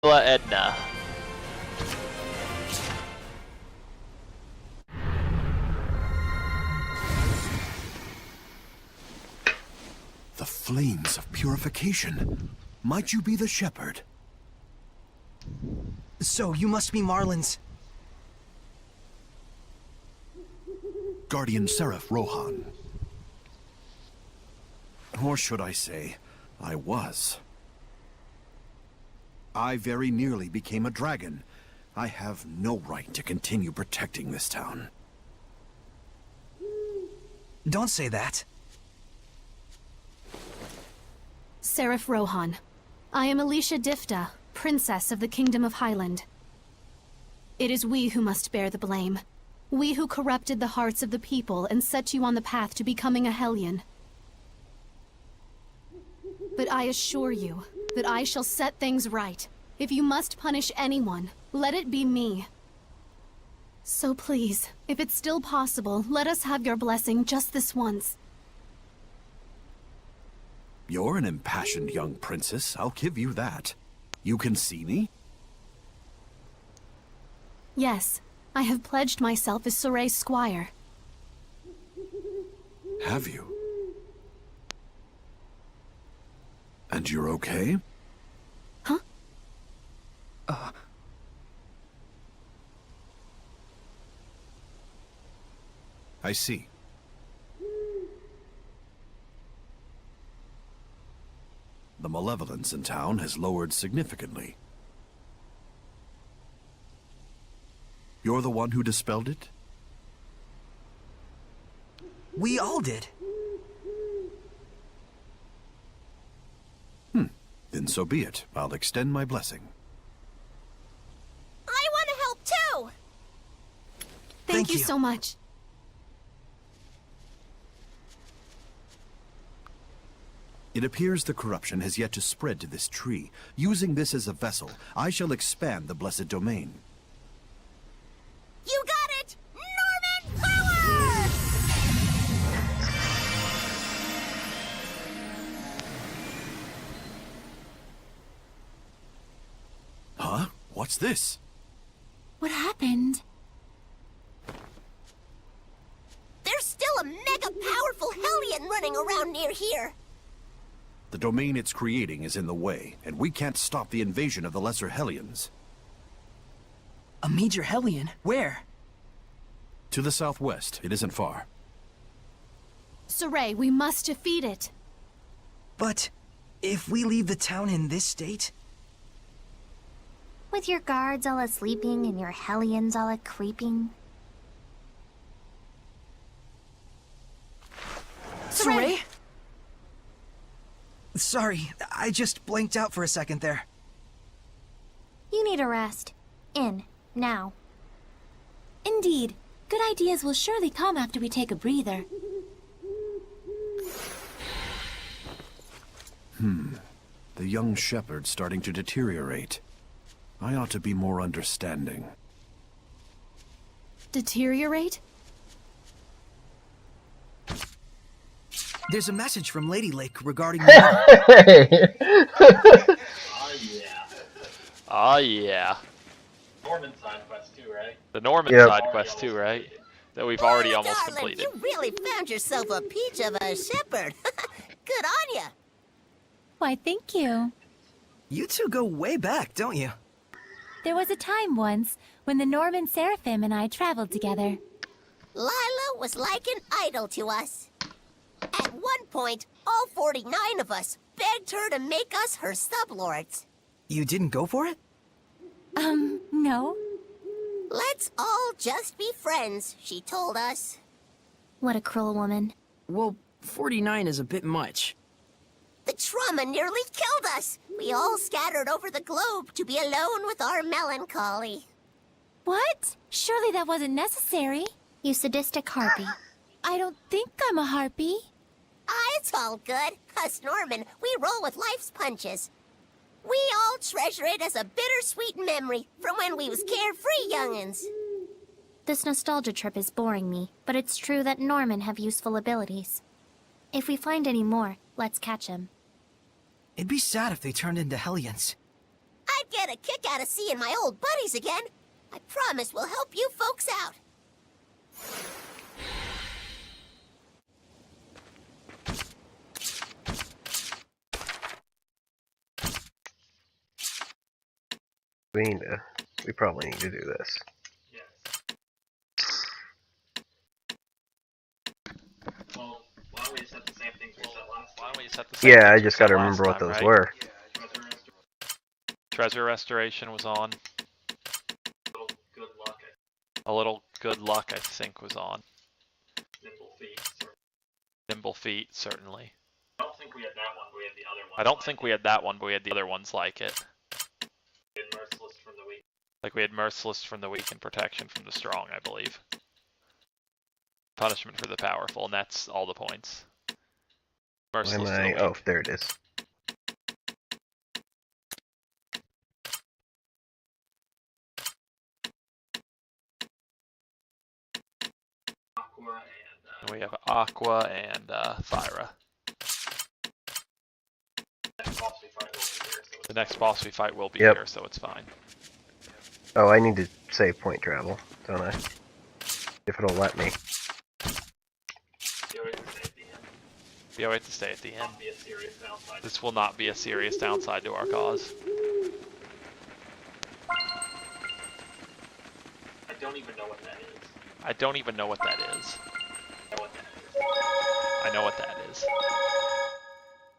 Edna. The flames of purification. Might you be the shepherd? So, you must be Marlin's... Guardian Seraph Rohan. Or should I say, I was. I very nearly became a dragon. I have no right to continue protecting this town. Don't say that. Seraph Rohan. I am Alicia Difta, Princess of the Kingdom of Highland. It is we who must bear the blame. We who corrupted the hearts of the people and set you on the path to becoming a Hellion. But I assure you that I shall set things right. If you must punish anyone, let it be me. So please, if it's still possible, let us have your blessing just this once. You're an impassioned young princess, I'll give you that. You can see me? Yes, I have pledged myself as Soray's squire. Have you? And you're okay? Huh? I see. The malevolence in town has lowered significantly. You're the one who dispelled it? We all did. Then so be it. I'll extend my blessing. I want to help too! Thank you so much. It appears the corruption has yet to spread to this tree. Using this as a vessel, I shall expand the blessed domain. You got it! Norman Power! Huh? What's this? What happened? There's still a mega powerful Hellion running around near here. The domain it's creating is in the way, and we can't stop the invasion of the lesser Hellions. A major Hellion? Where? To the southwest, it isn't far. Soray, we must defeat it. But if we leave the town in this state... With your guards all a-sleeping and your Hellions all a-creeping. Soray? Sorry, I just blanked out for a second there. You need a rest. In. Now. Indeed. Good ideas will surely come after we take a breather. The young shepherd's starting to deteriorate. I ought to be more understanding. Deteriorate? There's a message from Lady Lake regarding... Oh yeah. Norman side quest too, right? The Norman Yep. side quest too, right? That we've already almost Darling, completed. you really found yourself a peach of a shepherd. Good on ya. Why, thank you. You two go way back, don't you? There was a time once when the Norman Seraphim and I traveled together. Lila was like an idol to us. At one point, all 49 of us begged her to make us her sublords. You didn't go for it? No. Let's all just be friends, she told us. What a cruel woman. Well, 49 is a bit much. The trauma nearly killed us. We all scattered over the globe to be alone with our melancholy. What? Surely that wasn't necessary. You sadistic harpy. I don't think I'm a harpy. It's all good. Us Norman, we roll with life's punches. We all treasure it as a bittersweet memory from when we was carefree young'uns. This nostalgia trip is boring me, but it's true that Norman have useful abilities. If we find any more, let's catch him. It'd be sad if they turned into Hellions. I'd get a kick out of seeing my old buddies again. I promise we'll help you folks out. We probably need to do this. Yes. Well, why don't we set the same things we set last time? Why don't we set the same Yeah, I things we just set gotta last remember what time, those right? were. Treasure restoration was on. Good luck. A little good luck, I think, was on. Nimble feet. Nimble feet, certainly. I don't think we had that one, but we had the other one. I don't think we had that one, but we had the other ones like it. We had Merciless from the week. Like we had Merciless from the weak and Protection from the strong, I believe. Punishment for the powerful, and that's all the points. Why Merciless am to the I? weak. Oh, there it is. Aqua and And we have Aqua and Thyra. next boss we fight will be here, so The next boss we fight will be Yep. here, so it's fine. Oh, I need to save point travel, don't I? If it'll let me. you always stay at the end. We always have to stay at the end. Not be a serious downside. This will not be a serious downside to our cause. I don't even know what that is. I don't even know what that is. I know what that is. I know what that is.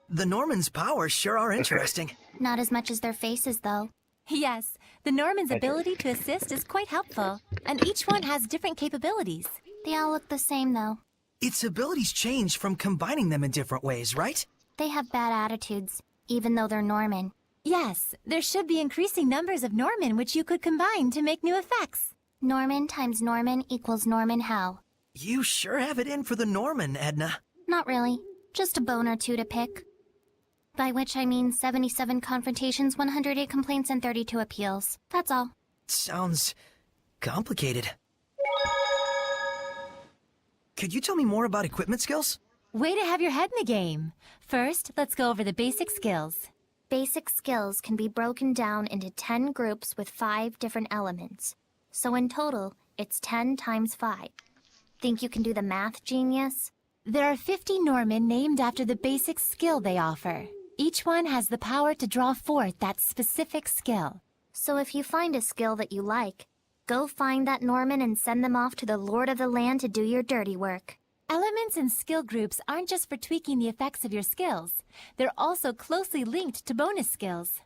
The Norman's powers sure are interesting. Not as much as their faces, though. Yes, the Norman's ability to assist is quite helpful, and each one has different capabilities. They all look the same, though. Its abilities change from combining them in different ways, right? They have bad attitudes, even though they're Norman. Yes, there should be increasing numbers of Norman which you could combine to make new effects. Norman times Norman equals Norman how? You sure have it in for the Norman, Edna. Not really. Just a bone or two to pick. By which I mean 77 confrontations, 108 complaints, and 32 appeals. That's all. Sounds complicated. Could you tell me more about equipment skills? Way to have your head in the game. First, let's go over the basic skills. Basic skills can be broken down into 10 groups with 5 different elements. So in total, it's 10 times 5. Think you can do the math, genius? There are 50 Norman named after the basic skill they offer. Each one has the power to draw forth that specific skill. So if you find a skill that you like, go find that Norman and send them off to the Lord of the Land to do your dirty work. Elements and skill groups aren't just for tweaking the effects of your skills. They're also closely linked to bonus skills.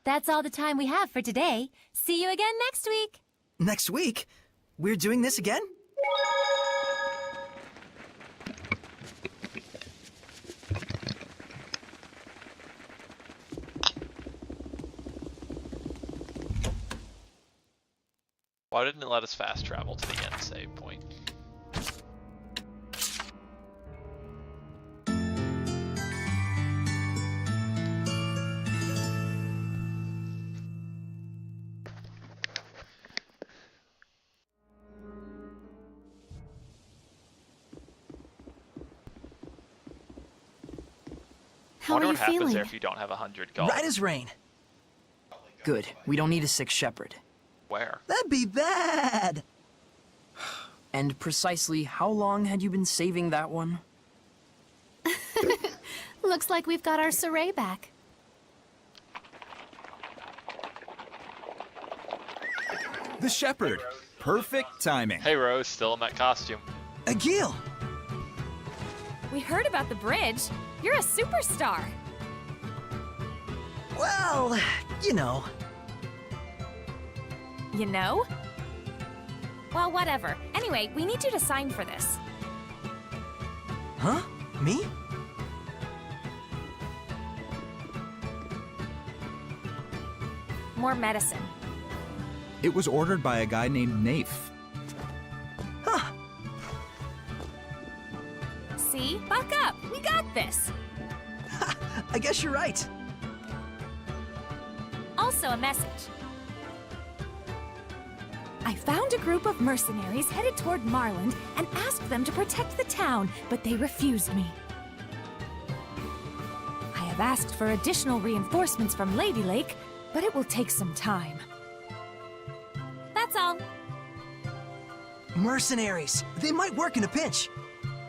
That's all the time we have for today. See you again next week! Next week? We're doing this again? Why didn't it let us fast travel to the end save point? How I are wonder you what happens feeling? there if you don't have 100 gold. Right as rain. Good. We don't need a sick shepherd. Where? That'd be bad. And precisely how long had you been saving that one? Looks like we've got our Saray back. The shepherd. Perfect timing. Hey Rose, still in that costume. Agil! We heard about the bridge. You're a superstar. Well, you know. You know? Well, whatever. Anyway, we need you to sign for this. Huh? Me? More medicine. It was ordered by a guy named Nafe. Huh. See? Buck up! We got this! I guess you're right. Also a message. I found a group of mercenaries headed toward Marland and asked them to protect the town, but they refused me. I have asked for additional reinforcements from Lady Lake, but it will take some time. That's all. Mercenaries. They might work in a pinch.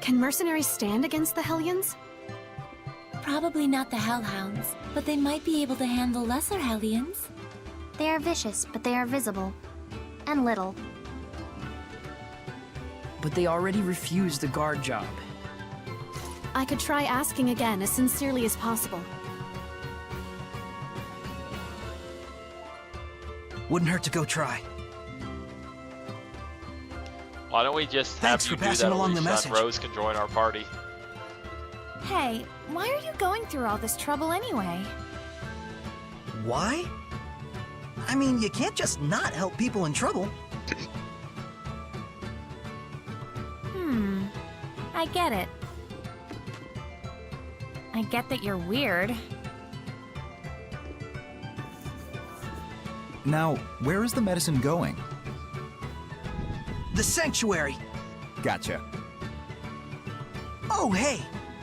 Can mercenaries stand against the Hellions? Probably not the Hellhounds, but they might be able to handle lesser Hellions. They are vicious, but they are visible. And little. But they already refused the guard job. I could try asking again as sincerely as possible. Wouldn't hurt to go try. Why don't we just have Thanks you for do passing that, along the Alicia, message. and Rose can join our party? Hey, why are you going through all this trouble anyway? Why? I mean, you can't just not help people in trouble. I get it. I get that you're weird. Now, where is the medicine going? The sanctuary. Gotcha. Oh, hey.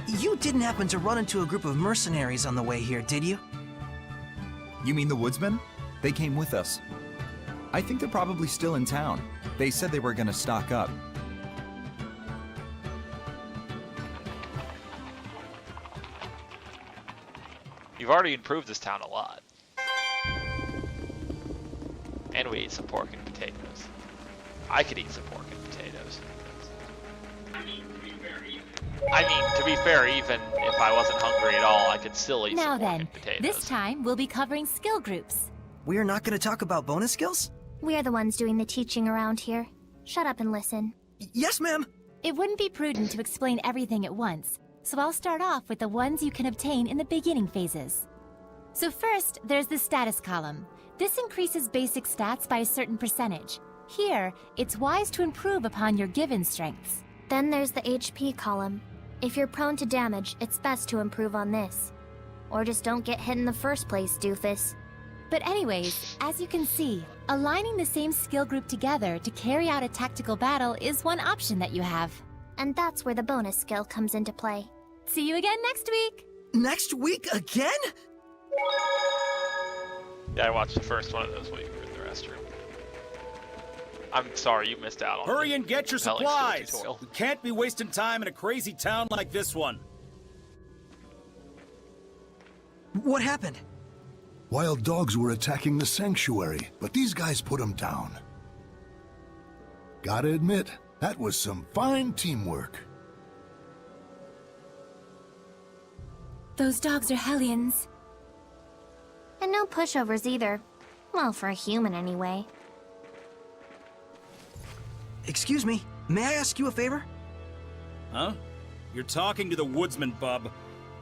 You didn't happen to run into a group of mercenaries on the way here, did you? You mean the woodsmen? They came with us. I think they're probably still in town. They said they were gonna stock up. You've already improved this town a lot. And we ate some pork and potatoes. I could eat some pork and potatoes. I mean, to be fair, even if I wasn't hungry at all, I could still eat Now some pork then, and potatoes. this time we'll be covering skill groups. We're not going to talk about bonus skills? We're the ones doing the teaching around here. Shut up and listen. Yes, ma'am. It wouldn't be prudent to explain everything at once, so I'll start off with the ones you can obtain in the beginning phases. So first, there's the status column. This increases basic stats by a certain percentage. Here, it's wise to improve upon your given strengths. Then there's the HP column. If you're prone to damage, it's best to improve on this. Or just don't get hit in the first place, doofus. But anyways, as you can see, aligning the same skill group together to carry out a tactical battle is one option that you have. And that's where the bonus skill comes into play. See you again next week! Next week again? Yeah, I watched the first one of those while you were in the restroom. I'm sorry you missed out on Hurry the and get your Helix supplies! tutorial. We can't be wasting time in a crazy town like this one. What happened? Wild dogs were attacking the sanctuary, but these guys put them down. Gotta admit, that was some fine teamwork. Those dogs are Hellions. And no pushovers either. Well, for a human anyway. Excuse me, may I ask you a favor? Huh? You're talking to the woodsman, bub.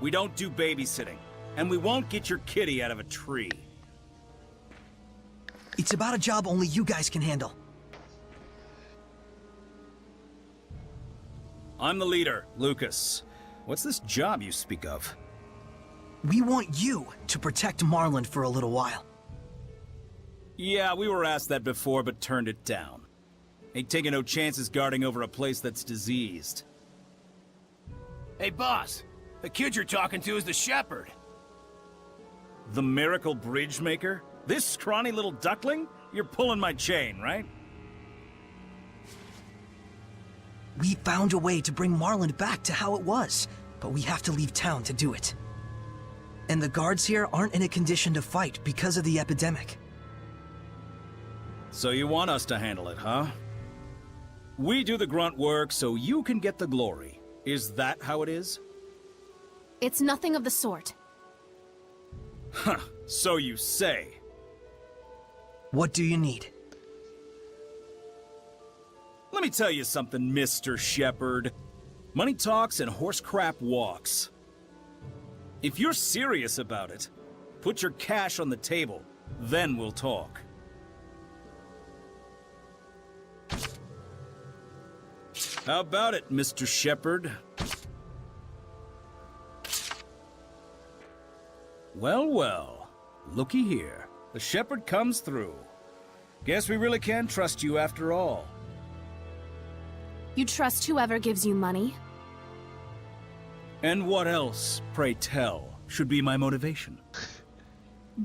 We don't do babysitting. And we won't get your kitty out of a tree. It's about a job only you guys can handle. I'm the leader, Lucas. What's this job you speak of? We want you to protect Marland for a little while. Yeah, we were asked that before, but turned it down. Ain't taking no chances guarding over a place that's diseased. Hey, boss. The kid you're talking to is the shepherd. The miracle bridge maker? This scrawny little duckling? You're pulling my chain, right? We found a way to bring Marland back to how it was, but we have to leave town to do it. And the guards here aren't in a condition to fight because of the epidemic. So you want us to handle it, huh? We do the grunt work so you can get the glory. Is that how it is? It's nothing of the sort. Huh, so you say. What do you need? Let me tell you something, Mr. Shepherd. Money talks and horse crap walks. If you're serious about it, put your cash on the table, then we'll talk. How about it, Mr. Shepherd? Well, well. Looky here. The shepherd comes through. Guess we really can trust you after all. You trust whoever gives you money? And what else, pray tell, should be my motivation?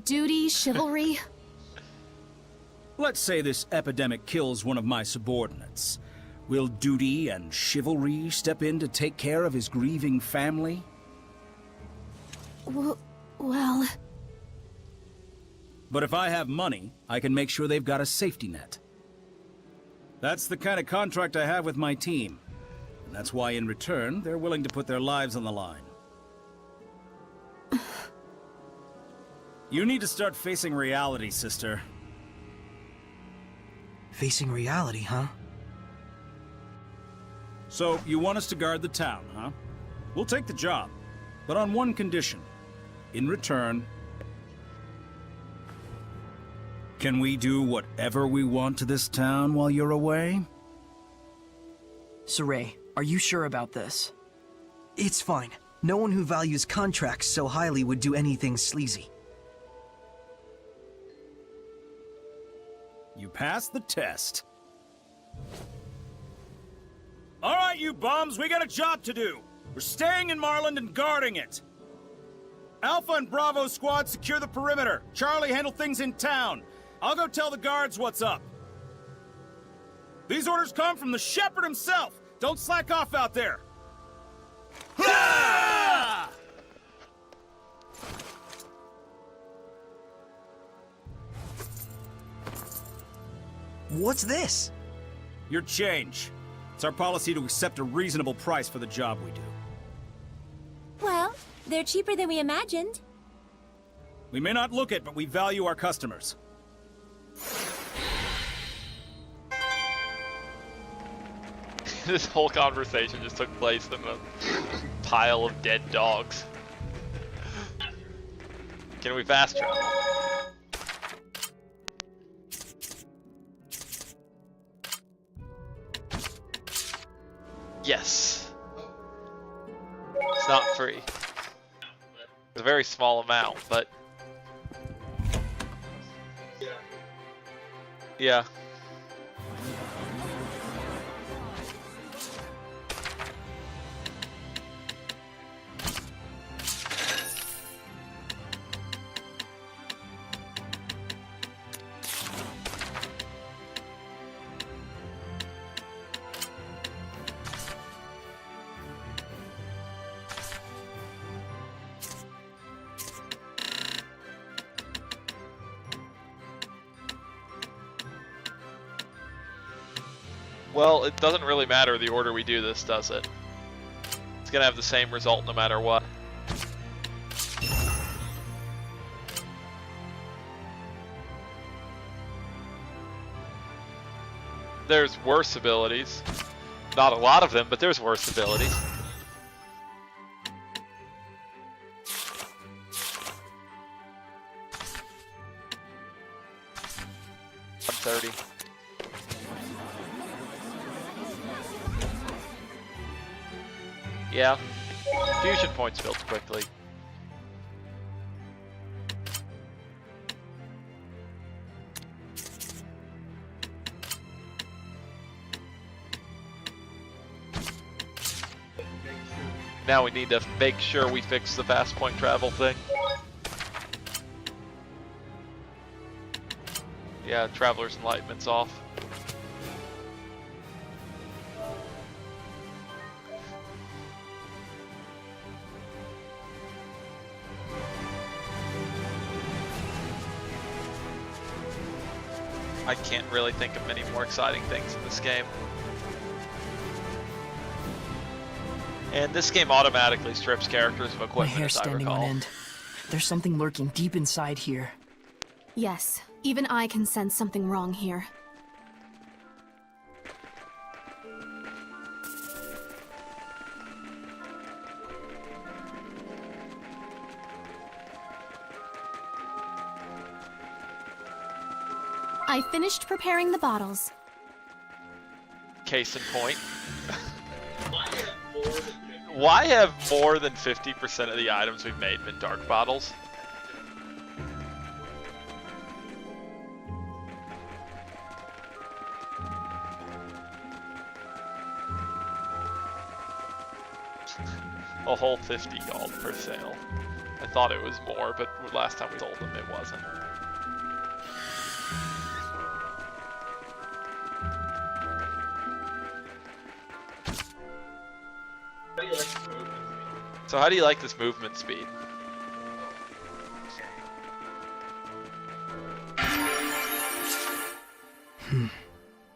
Duty, chivalry? Let's say this epidemic kills one of my subordinates. Will duty and chivalry step in to take care of his grieving family? Well... But if I have money, I can make sure they've got a safety net. That's the kind of contract I have with my team. And that's why, in return, they're willing to put their lives on the line. You need to start facing reality, sister. Facing reality, huh? So, you want us to guard the town, huh? We'll take the job, but on one condition. In return, can we do whatever we want to this town while you're away? Saray, are you sure about this? It's fine. No one who values contracts so highly would do anything sleazy. You passed the test. All right, you bums, we got a job to do. We're staying in Marland and guarding it. Alpha and Bravo squad secure the perimeter. Charlie handle things in town. I'll go tell the guards what's up. These orders come from the shepherd himself. Don't slack off out there. Ah! What's this? Your change. It's our policy to accept a reasonable price for the job we do. Well, they're cheaper than we imagined. We may not look it, but we value our customers. This whole conversation just took place in a pile of dead dogs. Can we fast travel? Yes. It's not free. It's a very small amount, but... Yeah. Well, it doesn't really matter the order we do this, does it? It's gonna have the same result no matter what. There's worse abilities. Not a lot of them, but there's worse abilities. $130. Yeah, fusion points built quickly. Now we need to make sure we fix the fast point travel thing. Yeah, Traveler's Enlightenment's off. I can't really think of many more exciting things in this game. And this game automatically strips characters of My equipment, hair's as I standing on recall. end. There's something lurking deep inside here. Yes, even I can sense something wrong here. I finished preparing the bottles. Case in point. Why have more than 50% of the items we've made been dark bottles? A whole 50 gold per sale. I thought it was more, but last time we told them it wasn't. So how do you like this movement speed?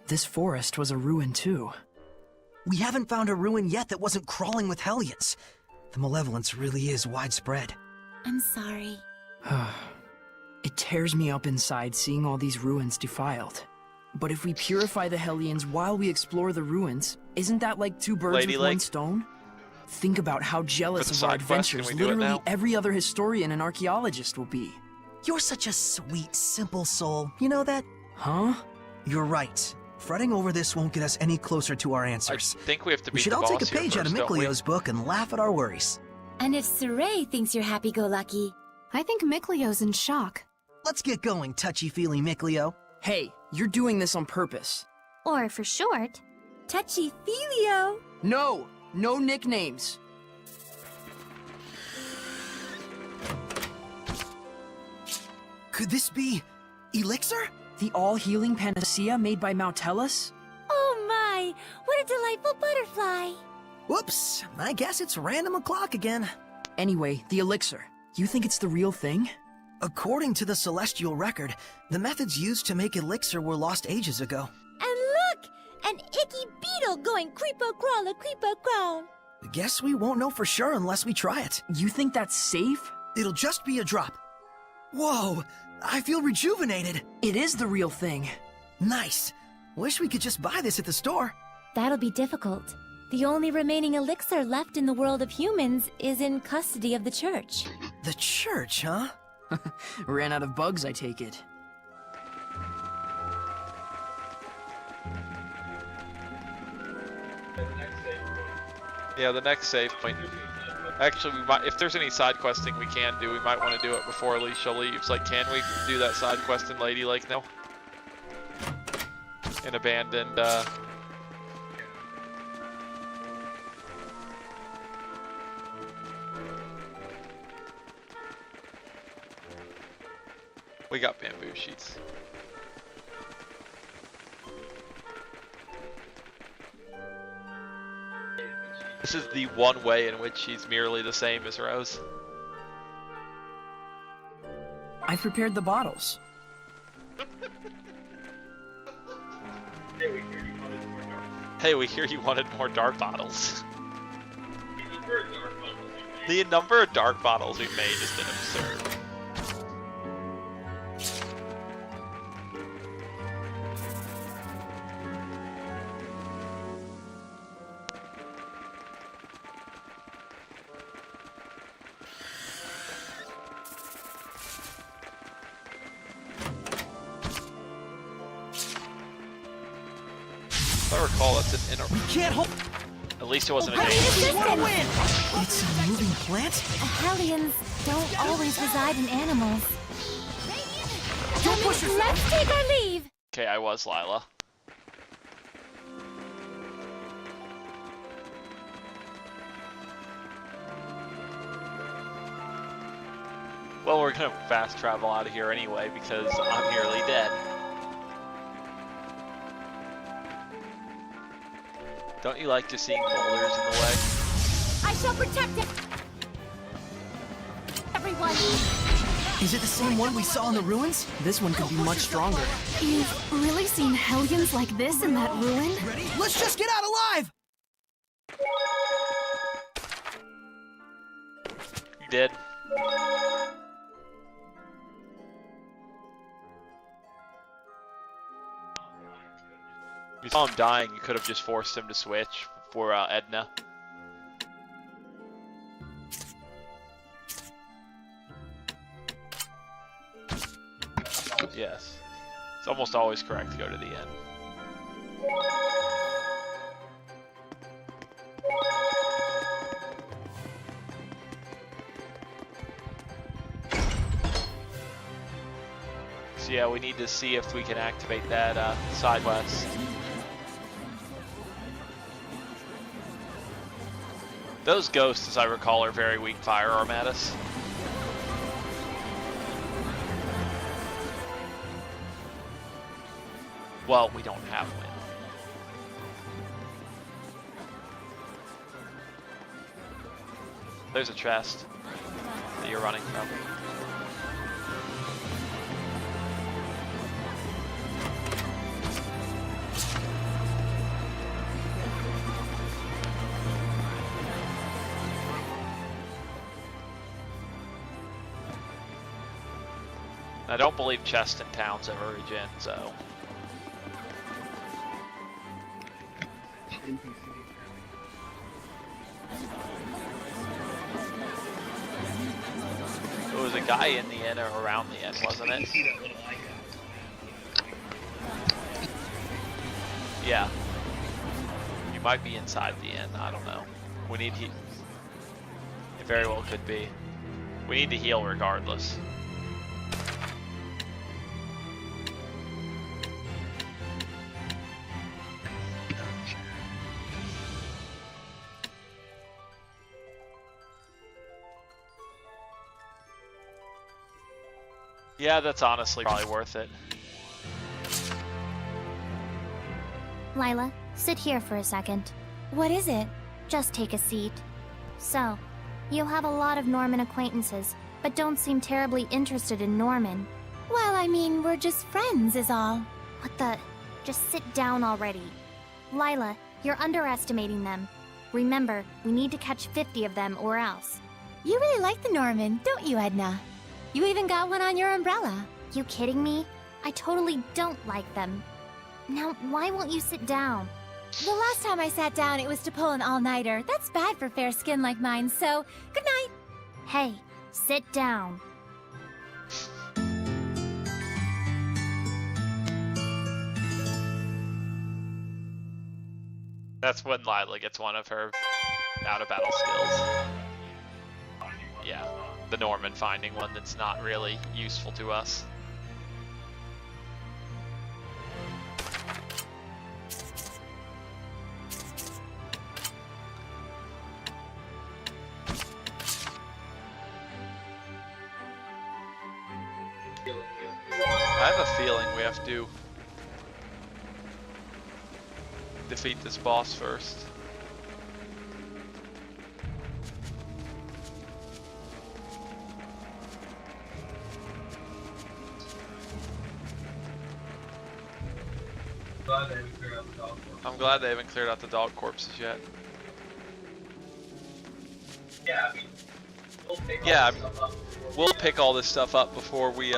This forest was a ruin too. We haven't found a ruin yet that wasn't crawling with Hellions. The malevolence really is widespread. I'm sorry. It tears me up inside seeing all these ruins defiled. But if we purify the Hellions while we explore the ruins, isn't that like two birds Lady with Lake? one stone? Think about how jealous of our side quest, can adventures we do it literally now? every other historian and archaeologist will be. You're such a sweet, simple soul. You know that? Huh? You're right. Fretting over this won't get us any closer to our I answers. think we have to We beat should the all boss take a here page out of first, don't we? Miklio's book and laugh at our worries. And if Saray thinks you're happy-go-lucky, I think Miklio's in shock. Let's get going, touchy-feely Miklio. Hey, you're doing this on purpose. Or for short, touchy-feelio. No! No nicknames! Could this be Elixir? The all-healing panacea made by Mautellus? Oh my, what a delightful butterfly. Whoops, I guess it's random o'clock again. Anyway, the elixir. You think it's the real thing? According to the Celestial Record, the methods used to make Elixir were lost ages ago. And look, an icky beetle going creepo-crawler, creepo-crawl. Guess we won't know for sure unless we try it. You think that's safe? It'll just be a drop. Whoa, I feel rejuvenated. It is the real thing. Nice. Wish we could just buy this at the store. That'll be difficult. The only remaining elixir left in the world of humans is in custody of the church. The church, huh? Ran out of bugs, I take it. Yeah, the next save point. Actually, we might, if there's any side questing we can do, we might want to do it before Alicia leaves. Like, can we do that side quest in Lady Lake now? In abandoned, we got bamboo sheets. This is the one way in which she's merely the same as Rose. I've prepared the bottles. Hey, we hear you wanted more dark bottles. The number of dark bottles we've made has been absurd. If I recall, that's an inner. We can't hold. At least it wasn't a We danger. want to win! It's a moving plant? Hellions don't always reside in animals. Don't push yourself! Let's take our leave. Okay, I was Lila. Well, we're gonna fast travel out of here anyway because I'm nearly dead. Don't you like just seeing boulders in the way? I shall protect it. Everyone. Is it the same one we saw in the ruins? This one could be much stronger. You've really seen Hellions like this in that ruin? Ready? Let's just get out alive! You did. You saw him dying, you could have just forced him to switch for Edna. Yes. It's almost always correct to go to the end. So yeah, we need to see if we can activate that side quest. Those ghosts, as I recall, are very weak firearm at us. Well, we don't have wind. There's a chest that you're running from. I don't believe chests in towns ever regen, so. There was a guy in the inn or around the inn, wasn't it? Yeah. You might be inside the inn, I don't know. We need heal. It very well could be. We need to heal regardless. Yeah, that's honestly probably worth it. Lila, sit here for a second. What is it? Just take a seat. So, you have a lot of Norman acquaintances, but don't seem terribly interested in Norman. Well, I mean, we're just friends is all. What the? Just sit down already. Lila, you're underestimating them. Remember, we need to catch 50 of them or else. You really like the Norman, don't you, Edna? You even got one on your umbrella. You kidding me? I totally don't like them. Now, why won't you sit down? The last time I sat down, it was to pull an all-nighter. That's bad for fair skin like mine, so good night. Hey, sit down. That's when Lila gets one of her out-of-battle skills. Yeah, the Norman finding one that's not really useful to us. I have a feeling we have to defeat this boss first. I'm glad they haven't cleared out the dog corpses yet. Yeah, I mean, we'll pick all this stuff up before we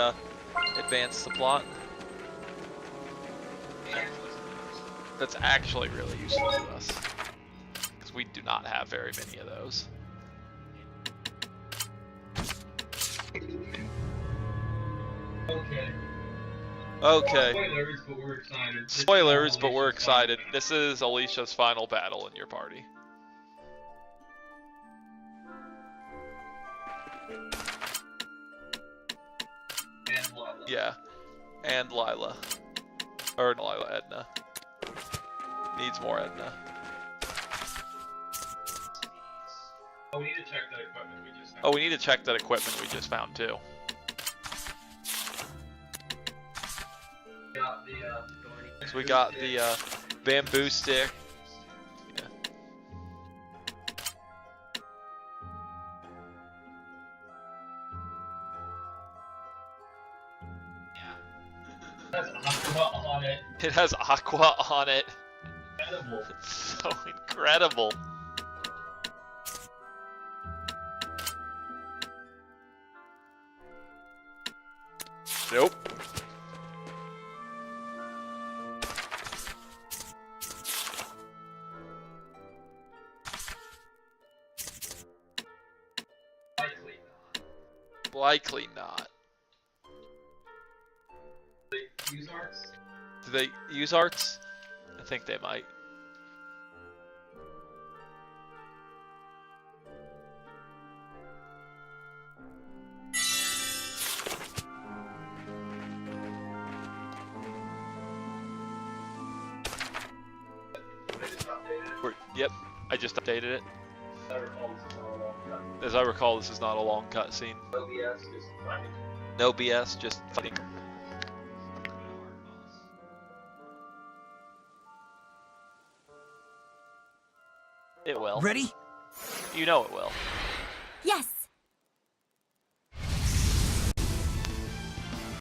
advance the plot. That's actually really useful to us, because we do not have very many of those. Okay. Spoilers, but we're excited. Spoilers, but we're excited. This is Alicia's final battle in your party. And Lila. Yeah, and Lila. Or Lila, Edna. Needs more Edna. Oh, we need to check that equipment we just found. Oh, we need to check that equipment we just found too. So we got the bamboo stick. Yeah. It has aqua on it. It has aqua on it. Incredible. It's so incredible. Nope. Likely not. Do they use arts? Do they use arts? I think they might. Yep, I just updated it. As I recall, this is not a long cutscene. No BS, just fighting. No BS, just fighting. It will. Ready? You know it will. Yes!